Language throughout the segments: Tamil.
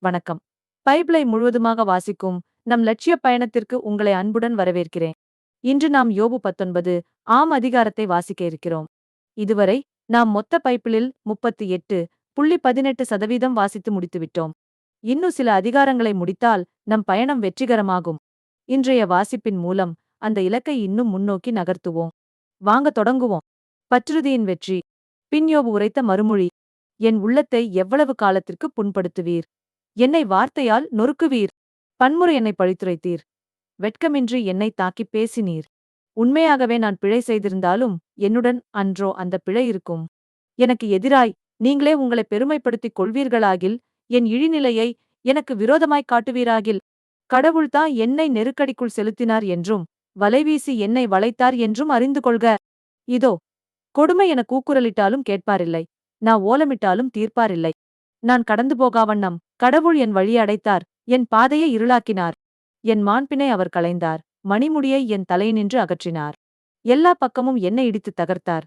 வணக்கம். பைபிளை முழுவதுமாக வாசிக்கும் நம் லட்சிய பயணத்திற்கு உங்களை அன்புடன் வரவேற்கிறேன். இன்று நாம் யோபு 19 ஆம் அதிகாரத்தை வாசிக்க இருக்கிறோம். இதுவரை நாம் மொத்த பைபிளில் 38.18% வாசித்து முடித்துவிட்டோம். இன்னும் சில அதிகாரங்களை முடித்தால் நம் பயணம் வெற்றிகரமாகும். இன்றைய வாசிப்பின் மூலம் அந்த இலக்கை இன்னும் முன்னோக்கி நகர்த்துவோம். வாங்க தொடங்குவோம். பற்றுறுதியின் வெற்றி. பின் யோபு உரைத்த மறுமொழி. என் உள்ளத்தை எவ்வளவு காலத்திற்கு புண்படுத்துவீர்? என்னை வார்த்தையால் நொறுக்குவீர். பன்முறை என்னை பழித்துரைத்தீர். வெட்கமின்றி என்னை தாக்கிப் பேசினீர். உண்மையாகவே நான் பிழை செய்திருந்தாலும் என்னுடன் அன்றோ அந்த பிழை இருக்கும். எனக்கு எதிராய் நீங்களே உங்களை பெருமைப்படுத்திக் கொள்வீர்களாகில், என் இழிநிலையை எனக்கு விரோதமாய்க் காட்டுவீராகில், கடவுள்தான் என்னை நெருக்கடிக்குள் செலுத்தினார் என்றும் வலைவீசி என்னை வளைத்தார் என்றும் அறிந்து கொள்க. இதோ கொடுமை என கூக்குரலிட்டாலும் கேட்பாரில்லை, நான் ஓலமிட்டாலும் தீர்ப்பாரில்லை. நான் கடந்து போகாவண்ணம் கடவுள் என் வழி அடைத்தார், என் பாதையை இருளாக்கினார். என் மாண்பினை அவர் களைந்தார், மணிமுடியை என் தலையினின்று அகற்றினார். எல்லா பக்கமும் என்னை இடித்துத் தகர்த்தார்.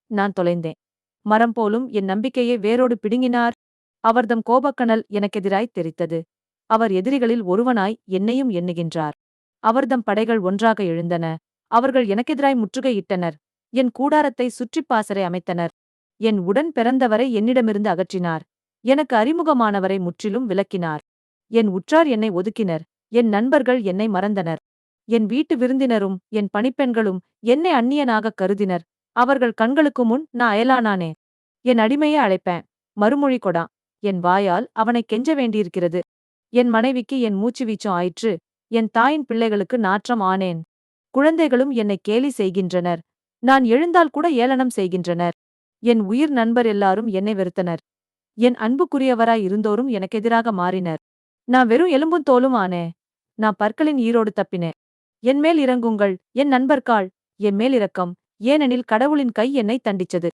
நான் தொலைந்தேன். மரம் போலும் என் நம்பிக்கையை வேரோடு பிடுங்கினார். அவர்தம் கோபக்கனல் எனக்கெதிராய்த் தெரித்தது. அவர் எதிரிகளில் ஒருவனாய் என்னையும் எண்ணுகின்றார். அவர்தம் படைகள் ஒன்றாக எழுந்தன. அவர்கள் எனக்கெதிராய் முற்றுகையிட்டனர். என் கூடாரத்தை சுற்றிப் பாசறை அமைத்தனர். என் உடன் பிறந்தவரை என்னிடமிருந்து அகற்றினார். எனக்கு அறிமுகமானவரை முற்றிலும் விலக்கினார். என் உற்றார் என்னை ஒதுக்கினர். என் நண்பர்கள் என்னை மறந்தனர். என் வீட்டு விருந்தினரும் என் பணிப்பெண்களும் என்னை அந்நியனாகக் கருதினர். அவர்கள் கண்களுக்கு முன் நான் அயலானானே. என் அடிமையை அழைப்பேன், மறுமொழி கொடா. என் வாயால் அவனை கெஞ்ச வேண்டியிருக்கிறது. என் மனைவிக்கு என் மூச்சு வீச்சம் ஆயிற்று. என் தாயின் பிள்ளைகளுக்கு நாற்றம் ஆனேன். குழந்தைகளும் என்னை கேலி செய்கின்றனர். நான் எழுந்தால் கூட ஏளனம் செய்கின்றனர். என் உயிர் நண்பர் எல்லாரும் என்னை வெறுத்தனர். என் அன்புக்குரியவராய் இருந்தோரும் எனக்கெதிராக மாறினர். நான் வெறும் எலும்பும் தோலும் ஆனே. நான் பற்களின் ஈரோடு தப்பினேன். என்மேல் இரங்குங்கள், என் நண்பர்காள், என்மேல் இரக்கம், ஏனெனில் கடவுளின் கை என்னை தண்டிச்சது.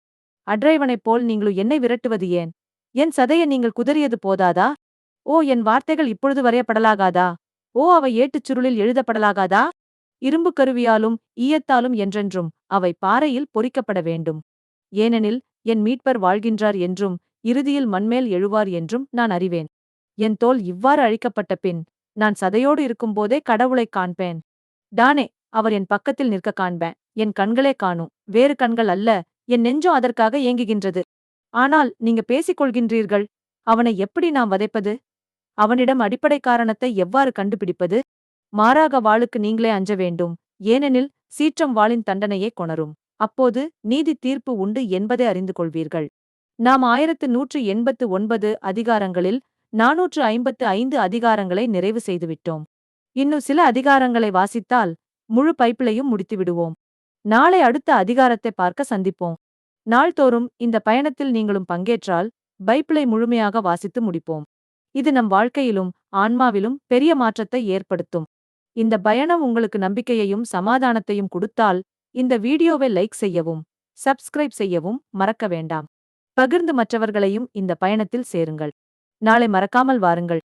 அட்ரைவனைப் போல் நீங்களும் என்னை விரட்டுவது ஏன்? என் சதையை நீங்கள் குதறியது போதாதா? ஓ, என் வார்த்தைகள் இப்பொழுது வரையப்படலாகாதா? ஓ, அவை ஏட்டுச் சுருளில் எழுதப்படலாகாதா? இரும்புக் கருவியாலும் ஈயத்தாலும் என்றென்றும் அவை பாறையில் பொறிக்கப்பட வேண்டும். ஏனெனில் என் மீட்பர் வாழ்கின்றார் என்றும் இறுதியில் மண்மேல் எழுவார் என்றும் நான் அறிவேன். என் தோல் இவ்வாறு அழிக்கப்பட்ட பின் நான் சதையோடு இருக்கும்போதே கடவுளைக் காண்பேன். டானே, அவர் என் பக்கத்தில் நிற்க காண்பேன். என் கண்களே காணும், வேறு கண்கள் அல்ல. என் நெஞ்சம் அதற்காக ஏங்குகின்றது. ஆனால் நீங்க பேசிக் கொள்கின்றீர்கள், அவனை எப்படி நாம் வதைப்பது? அவனிடம் அடிப்படை காரணத்தை எவ்வாறு கண்டுபிடிப்பது? மாறாக வாளுக்கு நீங்களே அஞ்ச வேண்டும். ஏனெனில் சீற்றம் வாளின் தண்டனையே கொணரும். அப்போது நீதி தீர்ப்பு உண்டு என்பதை அறிந்து கொள்வீர்கள். நாம் 1189 அதிகாரங்களில் 455 அதிகாரங்களை நிறைவு செய்துவிட்டோம். இன்னும் சில அதிகாரங்களை வாசித்தால் முழு பைபிளையும் முடித்துவிடுவோம். நாளை அடுத்த அதிகாரத்தை பார்க்க சந்திப்போம். நாள்தோறும் இந்த பயணத்தில் நீங்களும் பங்கேற்றால் பைபிளை முழுமையாக வாசித்து முடிப்போம். இது நம் வாழ்க்கையிலும் ஆன்மாவிலும் பெரிய மாற்றத்தை ஏற்படுத்தும். இந்த பயணம் உங்களுக்கு நம்பிக்கையையும் சமாதானத்தையும் கொடுத்தால் இந்த வீடியோவை லைக் செய்யவும் சப்ஸ்கிரைப் செய்யவும் மறக்க வேண்டாம். பகிர்ந்து மற்றவர்களையும் இந்த பயணத்தில் சேருங்கள். நாளை மறக்காமல் வாருங்கள்.